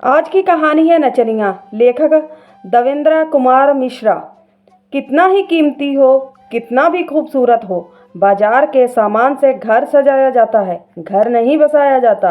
आज की कहानी है नचनिया। लेखक देवेंद्र कुमार मिश्रा। कितना ही कीमती हो, कितना भी खूबसूरत हो, बाजार के सामान से घर सजाया जाता है, घर नहीं बसाया जाता।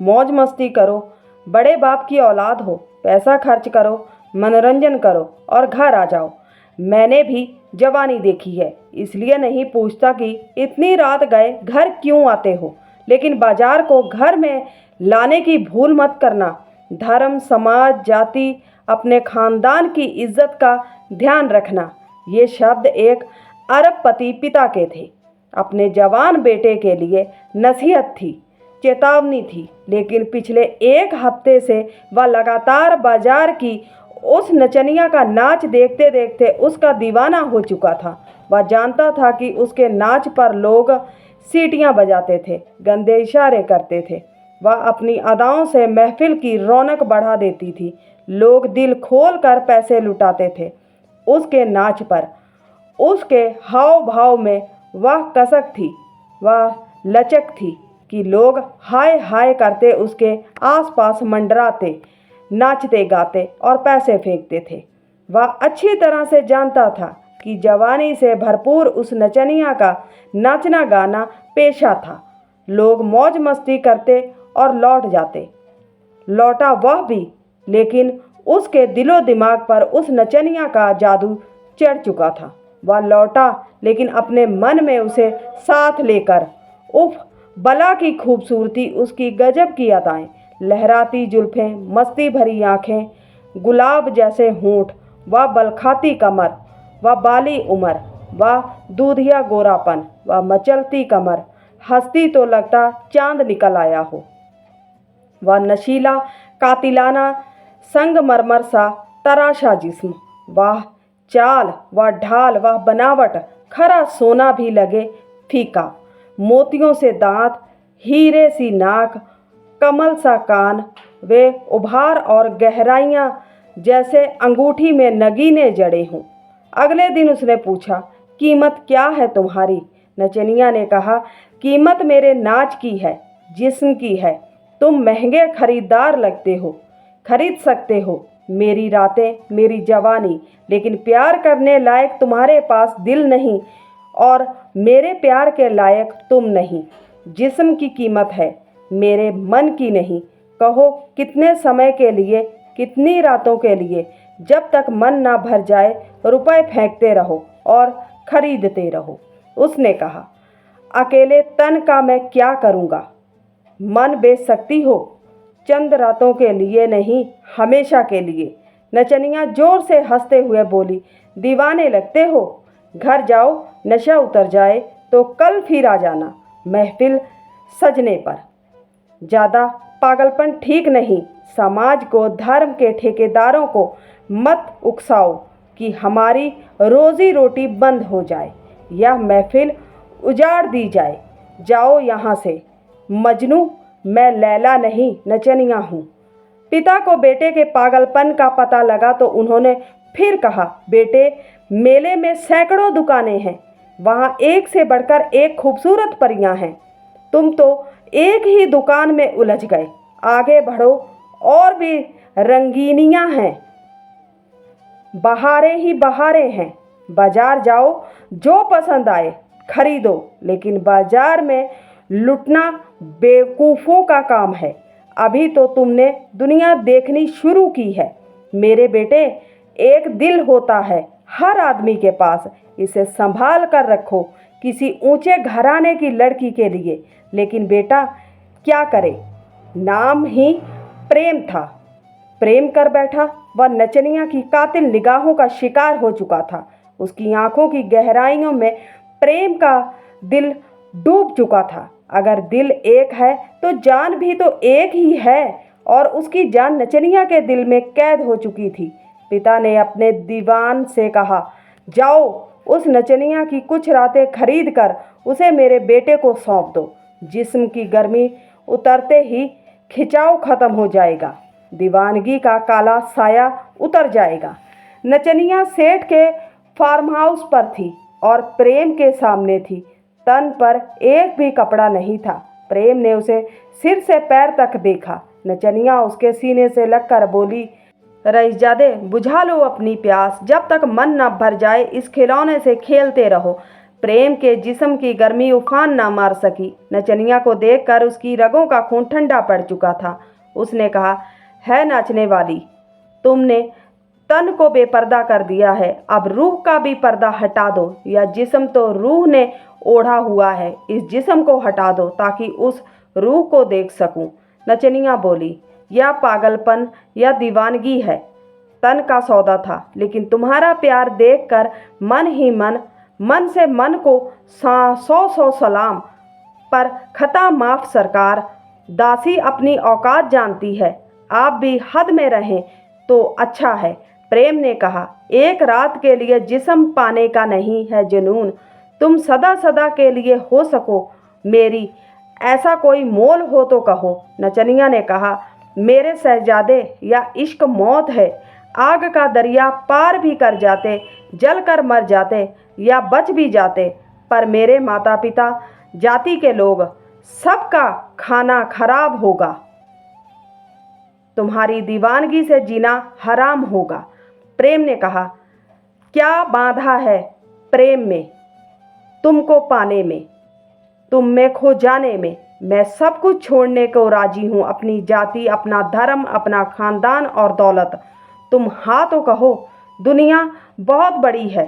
मौज मस्ती करो, बड़े बाप की औलाद हो, पैसा खर्च करो, मनोरंजन करो और घर आ जाओ। मैंने भी जवानी देखी है, इसलिए नहीं पूछता कि इतनी रात गए घर क्यों आते हो, लेकिन बाजार को घर में लाने की भूल मत करना। धर्म, समाज, जाति, अपने खानदान की इज्जत का ध्यान रखना। ये शब्द एक अरबपति पिता के थे। अपने जवान बेटे के लिए नसीहत थी, चेतावनी थी। लेकिन पिछले एक हफ्ते से वह लगातार बाजार की उस नचनिया का नाच देखते देखते उसका दीवाना हो चुका था। वह जानता था कि उसके नाच पर लोग सीटियां बजाते थे, गंदे इशारे करते थे। वह अपनी अदाओं से महफिल की रौनक बढ़ा देती थी। लोग दिल खोल कर पैसे लुटाते थे उसके नाच पर। उसके हाव भाव में वह कसक थी, वह लचक थी कि लोग हाय हाय करते उसके आसपास मंडराते, नाचते गाते और पैसे फेंकते थे। वह अच्छी तरह से जानता था कि जवानी से भरपूर उस नचनिया का नाचना गाना पेशा था। लोग मौज मस्ती करते और लौट जाते। लौटा वह भी, लेकिन उसके दिलो दिमाग पर उस नचनिया का जादू चढ़ चुका था। वह लौटा, लेकिन अपने मन में उसे साथ लेकर। उफ, बला की खूबसूरती, उसकी गजब की अदाएं, लहराती जुल्फें, मस्ती भरी आंखें, गुलाब जैसे होंठ, वह बलखाती कमर, वह बाली उम्र, वह दूधिया गोरापन, वह मचलती कमर। हंसती तो लगता चांद निकल आया हो। वह नशीला, कातिलाना, संगमरमर सा तराशा जिस्म, वह चाल, वह ढाल, वह बनावट, खरा सोना भी लगे फीका। मोतियों से दांत, हीरे सी नाक, कमल सा कान, वे उभार और गहराइयाँ जैसे अंगूठी में नगीने जड़े हों। अगले दिन उसने पूछा, कीमत क्या है तुम्हारी? नचनिया ने कहा, कीमत मेरे नाच की है, जिस्म की है। तुम महंगे खरीदार लगते हो, खरीद सकते हो मेरी रातें, मेरी जवानी, लेकिन प्यार करने लायक तुम्हारे पास दिल नहीं और मेरे प्यार के लायक तुम नहीं। जिस्म की कीमत है, मेरे मन की नहीं। कहो कितने समय के लिए, कितनी रातों के लिए? जब तक मन ना भर जाए रुपए फेंकते रहो और खरीदते रहो। उसने कहा, अकेले तन का मैं क्या करूँगा? मन बेच सकती हो, चंद रातों के लिए नहीं, हमेशा के लिए। नचनिया जोर से हंसते हुए बोली, दीवाने लगते हो। घर जाओ, नशा उतर जाए तो कल फिर आ जाना महफिल सजने पर। ज़्यादा पागलपन ठीक नहीं। समाज को, धर्म के ठेकेदारों को मत उकसाओ कि हमारी रोजी रोटी बंद हो जाए, यह महफिल उजाड़ दी जाए। जाओ यहाँ से। मजनू, मैं लैला नहीं, नचनिया हूँ। पिता को बेटे के पागलपन का पता लगा तो उन्होंने फिर कहा, बेटे, मेले में सैकड़ों दुकानें हैं, वहाँ एक से बढ़कर एक खूबसूरत परियां हैं। तुम तो एक ही दुकान में उलझ गए। आगे बढ़ो, और भी रंगीनियां हैं, बहारें ही बहारें हैं। बाजार जाओ, जो पसंद आए खरीदो, लेकिन बाजार में लुटना बेवकूफ़ों का काम है। अभी तो तुमने दुनिया देखनी शुरू की है। मेरे बेटे, एक दिल होता है हर आदमी के पास, इसे संभाल कर रखो किसी ऊंचे घराने की लड़की के लिए। लेकिन बेटा क्या करे, नाम ही प्रेम था, प्रेम कर बैठा। वह नचनिया की कातिल निगाहों का शिकार हो चुका था। उसकी आंखों की गहराइयों में प्रेम का दिल डूब चुका था। अगर दिल एक है तो जान भी तो एक ही है, और उसकी जान नचनिया के दिल में कैद हो चुकी थी। पिता ने अपने दीवान से कहा, जाओ उस नचनिया की कुछ रातें खरीद कर उसे मेरे बेटे को सौंप दो। जिस्म की गर्मी उतरते ही खिंचाव खत्म हो जाएगा, दीवानगी का काला साया उतर जाएगा। नचनिया सेठ के फार्म हाउस पर थी और प्रेम के सामने थी। तन पर एक भी कपड़ा नहीं था। प्रेम ने उसे सिर से पैर तक देखा, नचनिया उसके सीने से लगकर बोली, रईसजादे बुझा लो अपनी प्यास, जब तक मन न भर जाए इस खिलौने से खेलते रहो। प्रेम के जिस्म की गर्मी उफान न मार सकी। नचनिया को देखकर उसकी रगों का खून ठंडा पड़ चुका था। उसने कहा, है नाचने वाली, तुमने तन को बेपर्दा कर दिया है, अब रूह का भी पर्दा हटा दो। यह जिस्म तो रूह ने ओढ़ा हुआ है, इस जिस्म को हटा दो ताकि उस रूह को देख सकूं। नचनिया बोली, यह पागलपन या दीवानगी है। तन का सौदा था, लेकिन तुम्हारा प्यार देखकर मन ही मन से मन को 100 सलाम। पर खता माफ सरकार, दासी अपनी औकात जानती है, आप भी हद में रहें तो अच्छा है। प्रेम ने कहा, एक रात के लिए जिस्म पाने का नहीं है जुनून, तुम सदा सदा के लिए हो सको मेरी, ऐसा कोई मोल हो तो कहो। नचनिया ने कहा, मेरे शहजादे, या इश्क मौत है, आग का दरिया पार भी कर जाते, जल कर मर जाते या बच भी जाते, पर मेरे माता पिता जाति के लोग सबका खाना खराब होगा, तुम्हारी दीवानगी से जीना हराम होगा। प्रेम ने कहा, क्या बाधा है प्रेम में, तुमको पाने में, तुम में खो जाने में। मैं सब कुछ छोड़ने को राजी हूँ, अपनी जाति, अपना धर्म, अपना खानदान और दौलत। तुम हाँ तो कहो, दुनिया बहुत बड़ी है,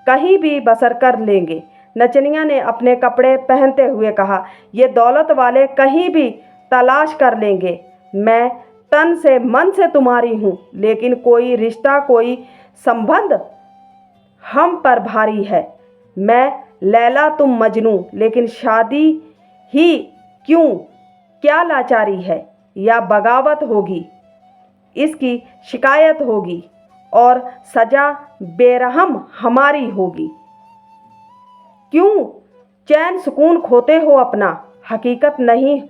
कहीं भी बसर कर लेंगे। नचनिया ने अपने कपड़े पहनते हुए कहा, ये दौलत वाले कहीं भी तलाश कर लेंगे, मैं तन से मन से तुम्हारी हूँ, लेकिन कोई रिश्ता, कोई संबंध हम पर भारी है। मैं लैला, तुम मजनू, लेकिन शादी ही क्यों, क्या लाचारी है, या बगावत होगी, इसकी शिकायत होगी और सजा बेरहम हमारी होगी। क्यों चैन सुकून खोते हो अपना, हकीकत नहीं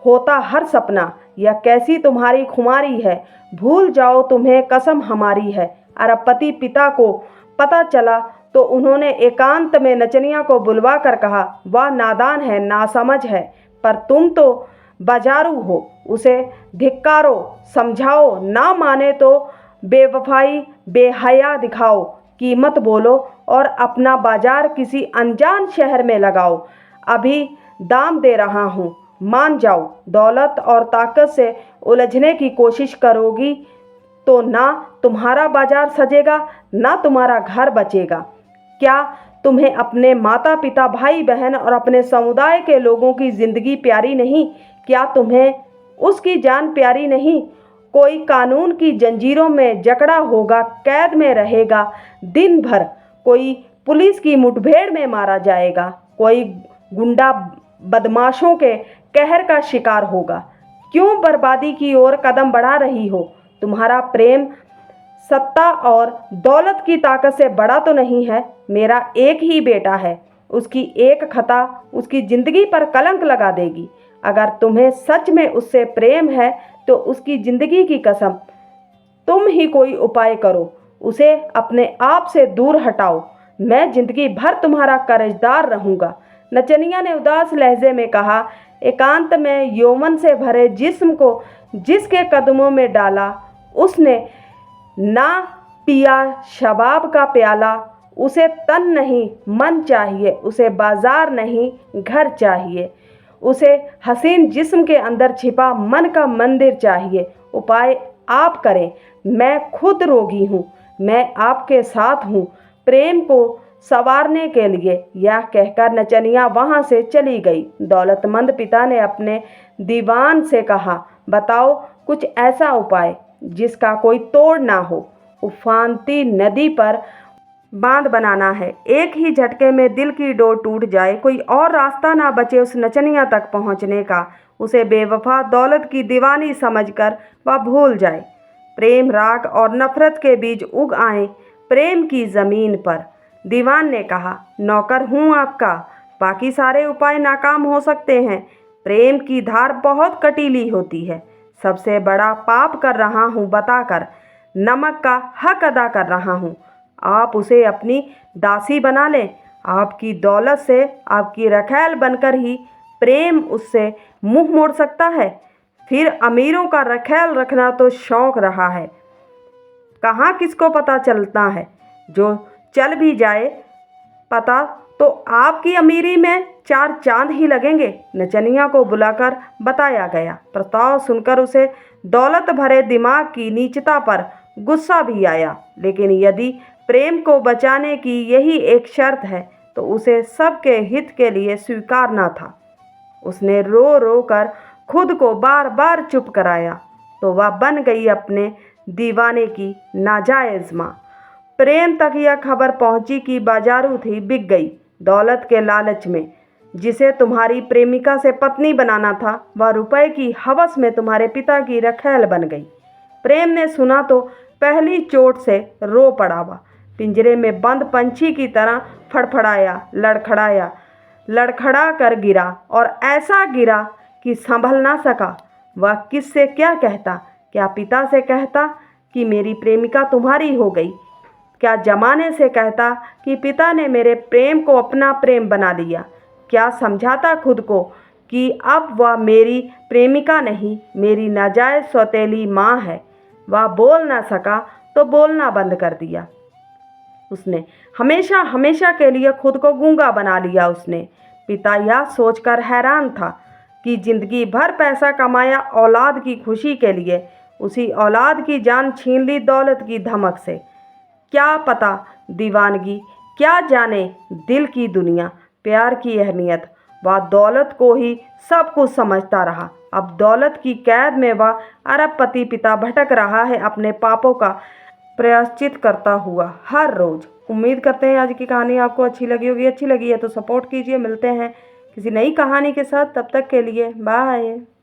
होता हर सपना, यह कैसी तुम्हारी खुमारी है, भूल जाओ तुम्हें कसम हमारी है। अरबपति पिता को पता चला तो उन्होंने एकांत में नचनिया को बुलवा कर कहा, वह नादान है, नासमझ है, पर तुम तो बाजारू हो, उसे धिक्कारो, समझाओ, ना माने तो बेवफाई बेहया दिखाओ, कीमत बोलो और अपना बाजार किसी अनजान शहर में लगाओ। अभी दाम दे रहा हूँ, मान जाओ। दौलत और ताकत से उलझने की कोशिश करोगी तो ना तुम्हारा बाजार सजेगा, ना तुम्हारा घर बचेगा। क्या तुम्हें अपने माता पिता, भाई बहन और अपने समुदाय के लोगों की ज़िंदगी प्यारी नहीं? क्या तुम्हें उसकी जान प्यारी नहीं? कोई कानून की जंजीरों में जकड़ा होगा, कैद में रहेगा दिन भर, कोई पुलिस की मुठभेड़ में मारा जाएगा, कोई गुंडा बदमाशों के कहर का शिकार होगा। क्यों बर्बादी की ओर कदम बढ़ा रही हो? तुम्हारा प्रेम सत्ता और दौलत की ताकत से बड़ा तो नहीं है। मेरा एक ही बेटा है, उसकी एक खता उसकी ज़िंदगी पर कलंक लगा देगी। अगर तुम्हें सच में उससे प्रेम है तो उसकी ज़िंदगी की कसम, तुम ही कोई उपाय करो, उसे अपने आप से दूर हटाओ। मैं ज़िंदगी भर तुम्हारा कर्जदार रहूँगा। नचनिया ने उदास लहजे में कहा, एकांत में यौवन से भरे जिस्म को जिसके कदमों में डाला, उसने ना पिया शबाब का प्याला। उसे तन नहीं मन चाहिए, उसे बाजार नहीं घर चाहिए, उसे हसीन जिस्म के अंदर छिपा मन का मंदिर चाहिए। उपाय आप करें, मैं खुद रोगी हूँ, मैं आपके साथ हूँ प्रेम को संवारने के लिए। यह कहकर नचनिया वहाँ से चली गई। दौलतमंद पिता ने अपने दीवान से कहा, बताओ कुछ ऐसा उपाय जिसका कोई तोड़ ना हो। उफानती नदी पर बांध बनाना है, एक ही झटके में दिल की डोर टूट जाए, कोई और रास्ता ना बचे उस नचनिया तक पहुंचने का। उसे बेवफा दौलत की दीवानी समझकर वह भूल जाए। प्रेम, राग और नफरत के बीज उग आए प्रेम की ज़मीन पर। दीवान ने कहा, नौकर हूँ आपका, बाकी सारे उपाय नाकाम हो सकते हैं। प्रेम की धार बहुत कटीली होती है। सबसे बड़ा पाप कर रहा हूँ बताकर, नमक का हक अदा कर रहा हूँ। आप उसे अपनी दासी बना लें, आपकी दौलत से आपकी रखैल बनकर ही प्रेम उससे मुंह मोड़ सकता है। फिर अमीरों का ख्याल रखना तो शौक रहा है। कहाँ किसको पता चलता है, जो चल भी जाए पता तो आपकी अमीरी में 4 चांद ही लगेंगे। नचनिया को बुलाकर बताया गया। प्रस्ताव सुनकर उसे दौलत भरे दिमाग की नीचता पर गुस्सा भी आया, लेकिन यदि प्रेम को बचाने की यही एक शर्त है तो उसे सबके हित के लिए स्वीकारना था। उसने रो रो कर खुद को बार बार चुप कराया तो वह बन गई अपने दीवाने की नाजायज़ माँ। प्रेम तक यह खबर पहुंची कि बाजारू थी बिक गई दौलत के लालच में। जिसे तुम्हारी प्रेमिका से पत्नी बनाना था वह रुपए की हवस में तुम्हारे पिता की रखैल बन गई। प्रेम ने सुना तो पहली चोट से रो पड़ा। वह पिंजरे में बंद पंछी की तरह फड़फड़ाया, लड़खड़ाया, लड़खड़ा कर गिरा और ऐसा गिरा कि संभल ना सका। वह किससे क्या कहता? क्या पिता से कहता कि मेरी प्रेमिका तुम्हारी हो गई? क्या जमाने से कहता कि पिता ने मेरे प्रेम को अपना प्रेम बना लिया? क्या समझाता खुद को कि अब वह मेरी प्रेमिका नहीं, मेरी नाजायज़ सौतेली माँ है? वह बोल ना सका तो बोलना बंद कर दिया। उसने हमेशा हमेशा के लिए खुद को गूंगा बना लिया। उसने पिता यह सोचकर हैरान था कि जिंदगी भर पैसा कमाया औलाद की खुशी के लिए, उसी औलाद की जान छीन ली दौलत की धमक से। क्या पता दीवानगी, क्या जाने दिल की दुनिया, प्यार की अहमियत। वह दौलत को ही सब कुछ समझता रहा। अब दौलत की कैद में वह अरबपति पिता भटक रहा है, अपने पापों का प्रायश्चित करता हुआ हर रोज़। उम्मीद करते हैं आज की कहानी आपको अच्छी लगी होगी। अच्छी लगी है तो सपोर्ट कीजिए। मिलते हैं किसी नई कहानी के साथ, तब तक के लिए बाय।